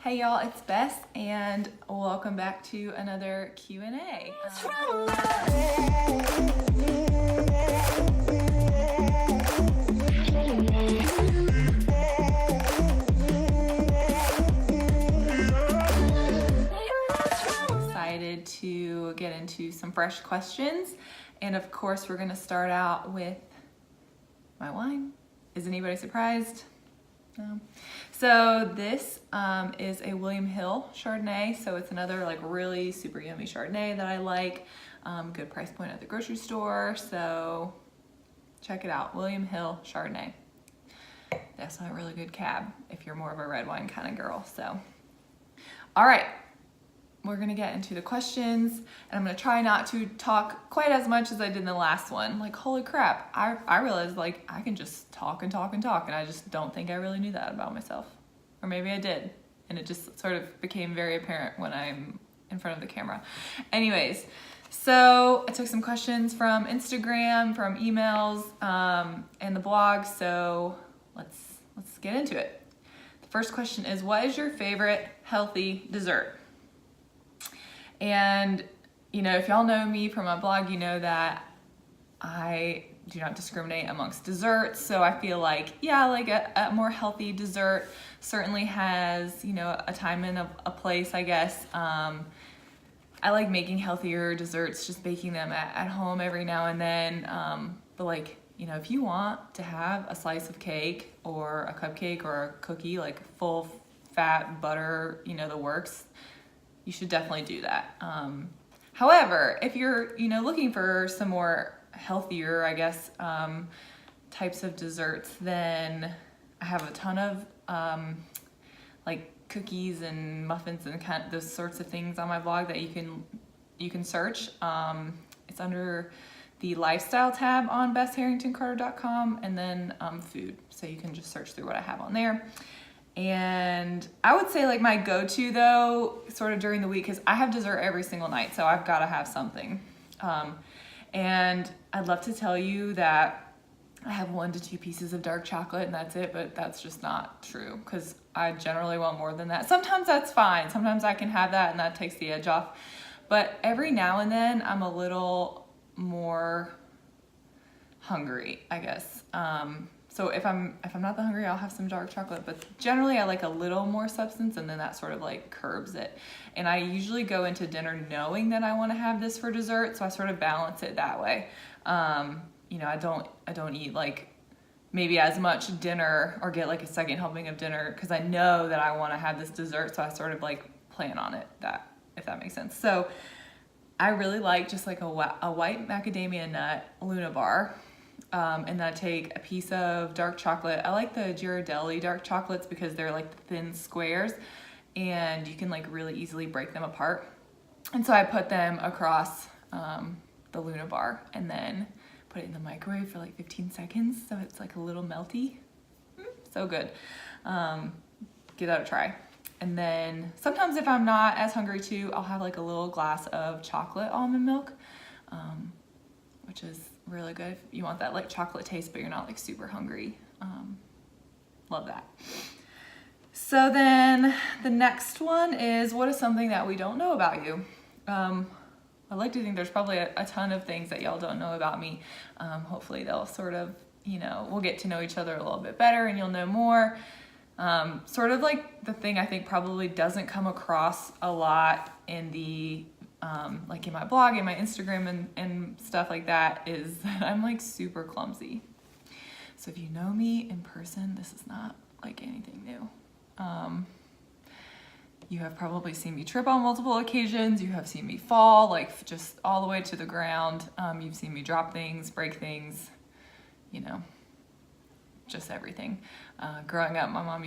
Hey y'all, it's Bess, and welcome back to another Q&A. Excited to get into some fresh questions, and of course we're going to start out with my wine. Is anybody surprised? No. So this is a William Hill Chardonnay. So it's another like really super yummy Chardonnay that I like. Good price point at the grocery store. So check it out, William Hill Chardonnay. That's not a really good cab if you're more of a red wine kind of girl. So, all right. We're gonna get into the questions, and I'm gonna try not to talk quite as much as I did in the last one. Like, holy crap, I realized like I can just talk and talk and talk, and I just don't think I really knew that about myself. Or maybe I did, and it just sort of became very apparent when I'm in front of the camera. Anyways, so I took some questions from Instagram, from emails, and the blog, so let's get into it. The first question is, what is your favorite healthy dessert? And, you know, if y'all know me from my blog, you know that I do not discriminate amongst desserts. So I feel like, yeah, like a more healthy dessert certainly has, you know, a time and a place, I guess. I like making healthier desserts, just baking them at home every now and then. But like, you know, if you want to have a slice of cake or a cupcake or a cookie, like full fat butter, you know, the works, you should definitely do that. However, if you're, you know, looking for some more healthier, I guess, types of desserts, then I have a ton of like cookies and muffins and kind of those sorts of things on my blog that you can search. It's under the lifestyle tab on BessHarringtonCarter.com, and then food. So you can just search through what I have on there. And I would say like my go-to though, sort of during the week, because I have dessert every single night, so I've got to have something. And I'd love to tell you that I have 1 to 2 pieces of dark chocolate and that's it, but that's just not true because I generally want more than that. Sometimes that's fine. Sometimes I can have that and that takes the edge off. But every now and then I'm a little more hungry, I guess. So if I'm not that hungry, I'll have some dark chocolate, but generally I like a little more substance, and then that sort of like curbs it. And I usually go into dinner knowing that I want to have this for dessert, so I sort of balance it that way. You know, I don't eat like maybe as much dinner or get like a second helping of dinner because I know that I want to have this dessert, so I sort of like plan on it, that if that makes sense. So I really like just like a white macadamia nut Luna bar. And then I take a piece of dark chocolate. I like the Ghirardelli dark chocolates because they're like thin squares and you can like really easily break them apart. And so I put them across the Luna bar and then put it in the microwave for like 15 seconds so it's like a little melty. So good. Give that a try. And then sometimes if I'm not as hungry too, I'll have like a little glass of chocolate almond milk, which is really good if you want that like chocolate taste but you're not like super hungry. Love that. So then the next one is, what is something that we don't know about you? I like to think there's probably a ton of things that y'all don't know about me. Hopefully they'll sort of, you know, we'll get to know each other a little bit better and you'll know more. Sort of like the thing I think probably doesn't come across a lot in the like in my blog, in my Instagram and stuff like that, is that I'm like super clumsy. So if you know me in person, this is not like anything new. You have probably seen me trip on multiple occasions. You have seen me fall like just all the way to the ground. You've seen me drop things, break things, you know, just everything. Growing up, my mom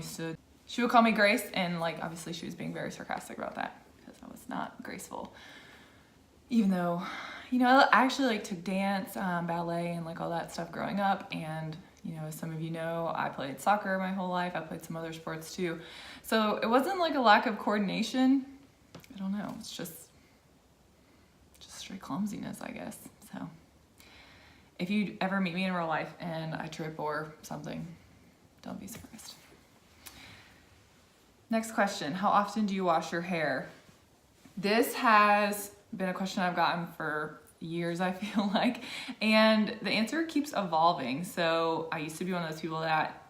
she would call me Grace, and like obviously she was being very sarcastic about that because I was not graceful. Even though, you know, I actually like took dance, ballet, and like all that stuff growing up. And, you know, as some of you know, I played soccer my whole life. I played some other sports too. So it wasn't like a lack of coordination. I don't know. It's just straight clumsiness, I guess. So if you ever meet me in real life and I trip or something, don't be surprised. Next question, how often do you wash your hair? This has been a question I've gotten for years, I feel like, and the answer keeps evolving. So I used to be one of those people that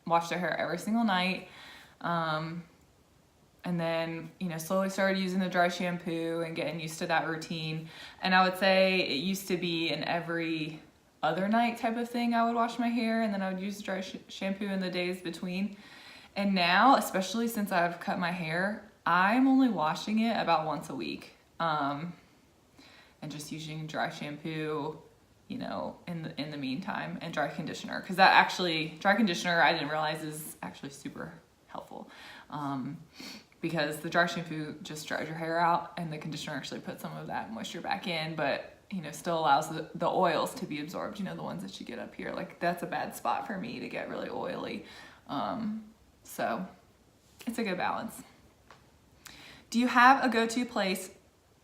wash their hair every single night. And then, slowly started using the dry shampoo and getting used to that routine. And I would say it used to be an every other night type of thing. I would wash my hair and then I would use dry shampoo in the days between. And now, especially since I've cut my hair, I'm only washing it about once a week. And just using dry shampoo, in the meantime, and dry conditioner. Because dry conditioner, I didn't realize is actually super helpful. Because the dry shampoo just dries your hair out and the conditioner actually puts some of that moisture back in, but still allows the oils to be absorbed, the ones that you get up here. Like that's a bad spot for me to get really oily. So it's a good balance. Do you have a go-to place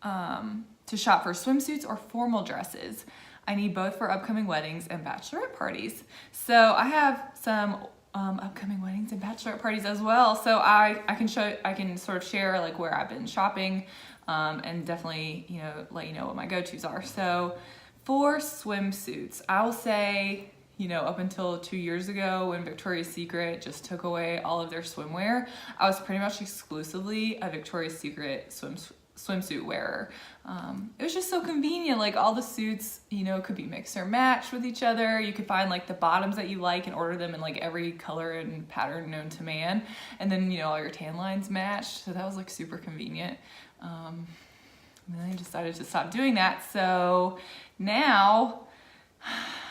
to shop for swimsuits or formal dresses? I need both for upcoming weddings and bachelorette parties. So I have some upcoming weddings and bachelorette parties as well. So I can sort of share like where I've been shopping, and definitely, let you know what my go-tos are. So for swimsuits, I will say, up until 2 years ago when Victoria's Secret just took away all of their swimwear, I was pretty much exclusively a Victoria's Secret swimsuit wearer. It was just so convenient. Like all the suits, could be mixed or matched with each other. You could find like the bottoms that you like and order them in like every color and pattern known to man. And then, all your tan lines matched. So that was like super convenient. And then I decided to stop doing that. So now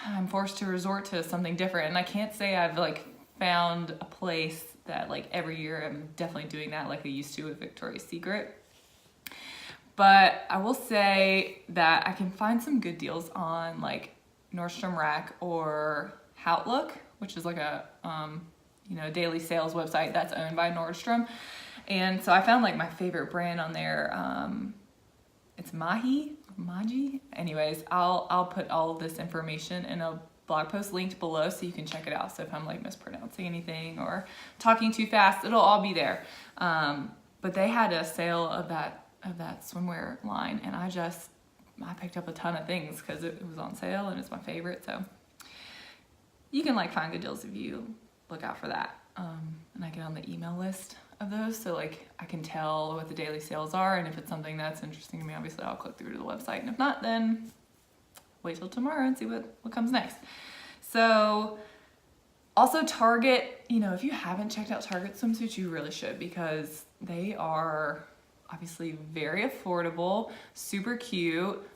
I'm forced to resort to something different. And I can't say I've like found a place that like every year I'm definitely doing that like I used to with Victoria's Secret. But I will say that I can find some good deals on like Nordstrom Rack or Outlook, which is like a daily sales website that's owned by Nordstrom. And so I found like my favorite brand on there. It's Maji. Anyways, I'll put all of this information in a blog post linked below so you can check it out. So if I'm like mispronouncing anything or talking too fast, it'll all be there. But they had a sale of that swimwear line, and I picked up a ton of things because it was on sale and it's my favorite. So you can like find good deals if you look out for that. And I get on the email list of those, so like I can tell what the daily sales are, and if it's something that's interesting to me, obviously I'll click through to the website, and if not, then wait till tomorrow and see what comes next. So also Target, if you haven't checked out Target swimsuits, you really should, because they are obviously very affordable, super cute.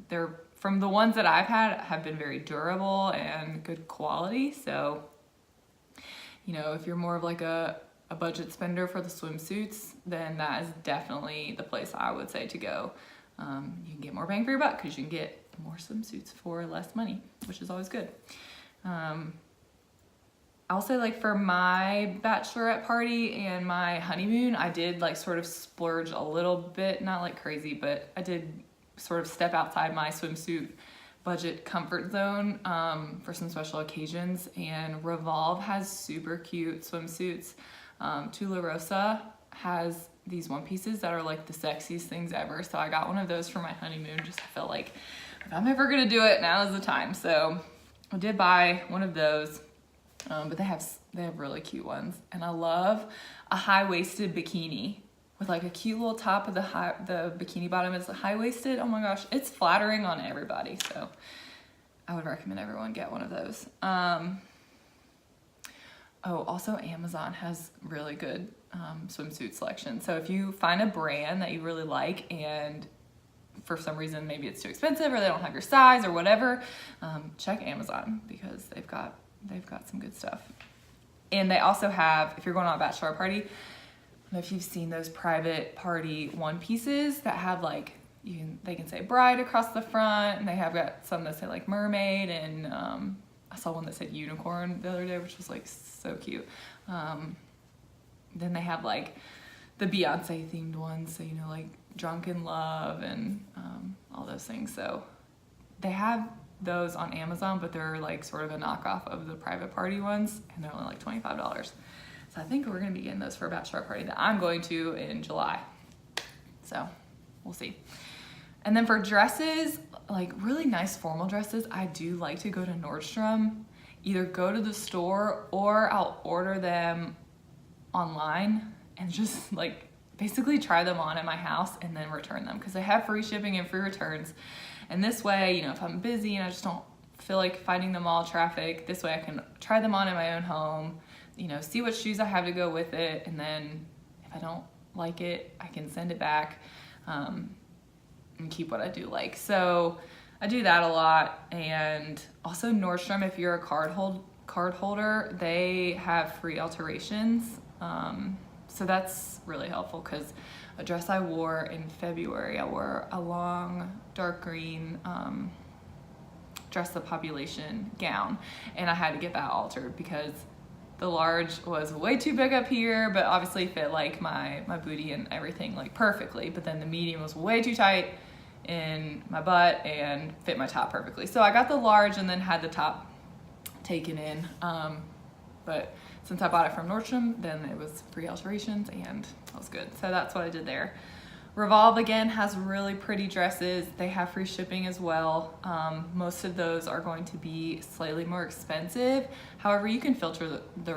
They're, from the ones that I've had, have been very durable and good quality. So, if you're more of like a budget spender for the swimsuits, then that is definitely the place I would say to go. You can get more bang for your buck because you can get more swimsuits for less money, which is always good. I'll say like for my bachelorette party and my honeymoon, I did like sort of splurge a little bit, not like crazy, but I did sort of step outside my swimsuit budget comfort zone for some special occasions. And Revolve has super cute swimsuits. Tula Rosa has these one pieces that are like the sexiest things ever. So I got one of those for my honeymoon. Just felt like if I'm ever gonna do it, now is the time. So I did buy one of those. But they have really cute ones, and I love a high-waisted bikini with like a cute little top of the bikini bottom is high-waisted. Oh my gosh, it's flattering on everybody. So I would recommend everyone get one of those. Also Amazon has really good swimsuit selection. So if you find a brand that you really like and for some reason maybe it's too expensive or they don't have your size or whatever, check Amazon because they've got some good stuff. And they also have, if you're going on a bachelor party, I don't know if you've seen those private party one pieces that have like, they can say bride across the front, and they have got some that say like mermaid, and I saw one that said unicorn the other day, which was like so cute. Then they have like the Beyonce themed ones, so like Drunk in Love and all those things. So they have those on Amazon, but they're like sort of a knockoff of the private party ones, and they're only like $25. So I think we're gonna be getting those for a bachelorette party that I'm going to in July. So we'll see. And then for dresses, like really nice formal dresses, I do like to go to Nordstrom, either go to the store or I'll order them online and just like basically try them on at my house and then return them because they have free shipping and free returns. And this way, you know, if I'm busy and I just don't feel like fighting the mall traffic, this way I can try them on in my own home, you know, see what shoes I have to go with it, and then if I don't like it, I can send it back and keep what I do like. So I do that a lot. And also Nordstrom, if you're a card holder, they have free alterations. So that's really helpful because a dress I wore in February, I wore a long dark green dress the population gown, and I had to get that altered because the large was way too big up here, but obviously fit like my booty and everything like perfectly, but then the medium was way too tight in my butt and fit my top perfectly. So I got the large and then had the top taken in, but since I bought it from Nordstrom, then it was free alterations and that was good. So that's what I did there. Revolve again has really pretty dresses. They have free shipping as well. Most of those are going to be slightly more expensive. However, you can filter the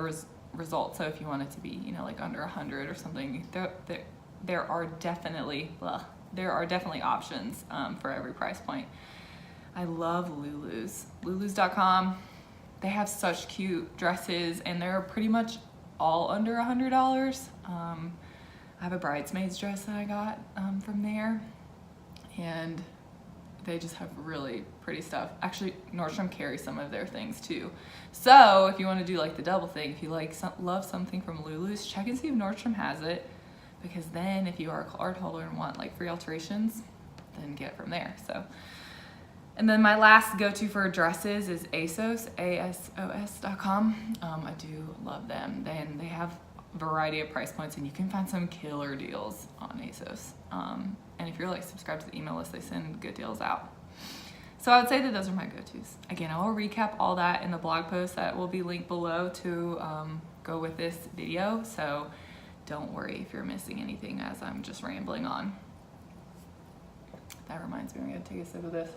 results. So if you want it to be, you know, like under 100 or something, there are definitely options for every price point. I love Lulu's. Lulus.com. They have such cute dresses and they're pretty much all under $100. I have a bridesmaid's dress that I got from there, and they just have really pretty stuff. Actually, Nordstrom carries some of their things too. So if you want to do like the double thing, if you like love something from Lulu's, check and see if Nordstrom has it, because then if you are a card holder and want like free alterations, then get from there. So. And then my last go-to for dresses is ASOS, ASOS.com. I do love them. They have a variety of price points and you can find some killer deals on ASOS. And if you're like subscribed to the email list, they send good deals out. So I would say that those are my go-tos. Again, I will recap all that in the blog post that will be linked below to go with this video. So don't worry if you're missing anything as I'm just rambling on. That reminds me, I'm gonna take a sip of this.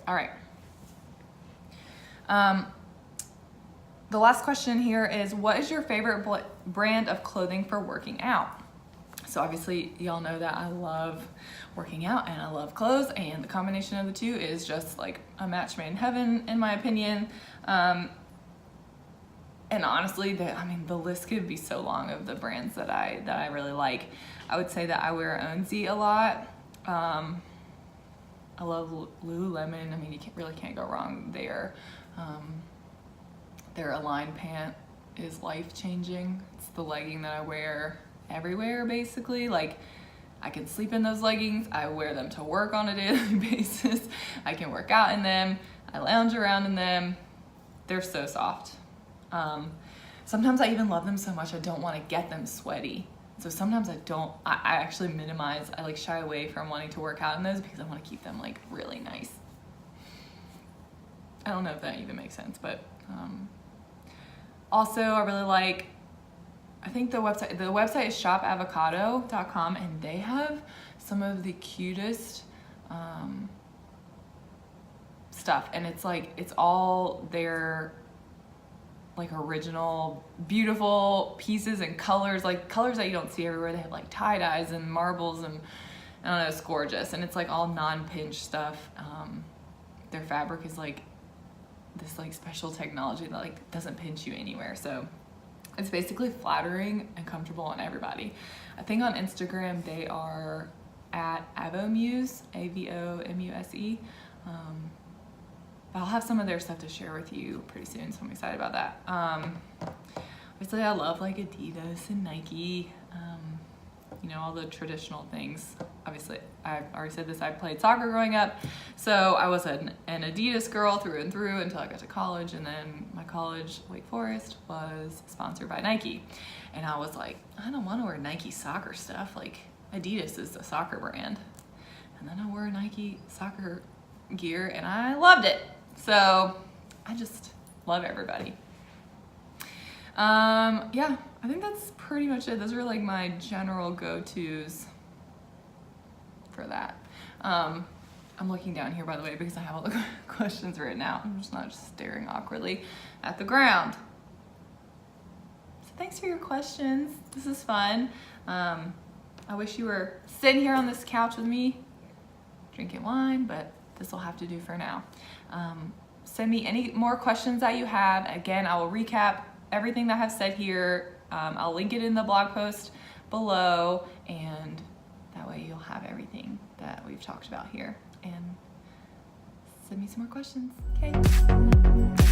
All right. The last question here is, what is your favorite brand of clothing for working out? So obviously y'all know that I love working out and I love clothes, and the combination of the two is just like a match made in heaven, in my opinion. And honestly, the list could be so long of the brands that I really like. I would say that I wear Onzy a lot. I love Lululemon. I mean, you really can't go wrong there. Their Align pant is life-changing. It's the legging that I wear everywhere, basically. Like, I can sleep in those leggings. I wear them to work on a daily basis. I can work out in them. I lounge around in them. They're so soft. Sometimes I even love them so much I don't want to get them sweaty. So sometimes I actually minimize, I like shy away from wanting to work out in those because I want to keep them like really nice. I don't know if that even makes sense, but also I really like, I think the website is shopavocado.com, and they have some of the cutest stuff, and it's like, it's all their like original beautiful pieces and colors, like colors that you don't see everywhere. They have like tie-dyes and marbles, and I don't know, it's gorgeous, and it's like all non-pinch stuff. Their fabric is like this like special technology that like doesn't pinch you anywhere, so it's basically flattering and comfortable on everybody. I think on Instagram they are at Avomuse, AVOMUSE. I'll have some of their stuff to share with you pretty soon, so I'm excited about that. Obviously I love like Adidas and Nike, you know, all the traditional things. Obviously, I've already said this, I played soccer growing up, so I was an Adidas girl through and through until I got to college, and then my college, Wake Forest, was sponsored by Nike. And I was like, I don't want to wear Nike soccer stuff, like Adidas is a soccer brand. and then I wore Nike soccer gear and I loved it. So I just love everybody. Yeah, I think that's pretty much it. Those are like my general go-tos for that. I'm looking down here, by the way, because I have all the questions written out. I'm just not just staring awkwardly at the ground. So thanks for your questions. This is fun. I wish you were sitting here on this couch with me, drinking wine, but this will have to do for now. Send me any more questions that you have. Again, I will recap everything that I've said here. I'll link it in the blog post below, and that way you'll have everything that we've talked about here. And send me some more questions. Okay.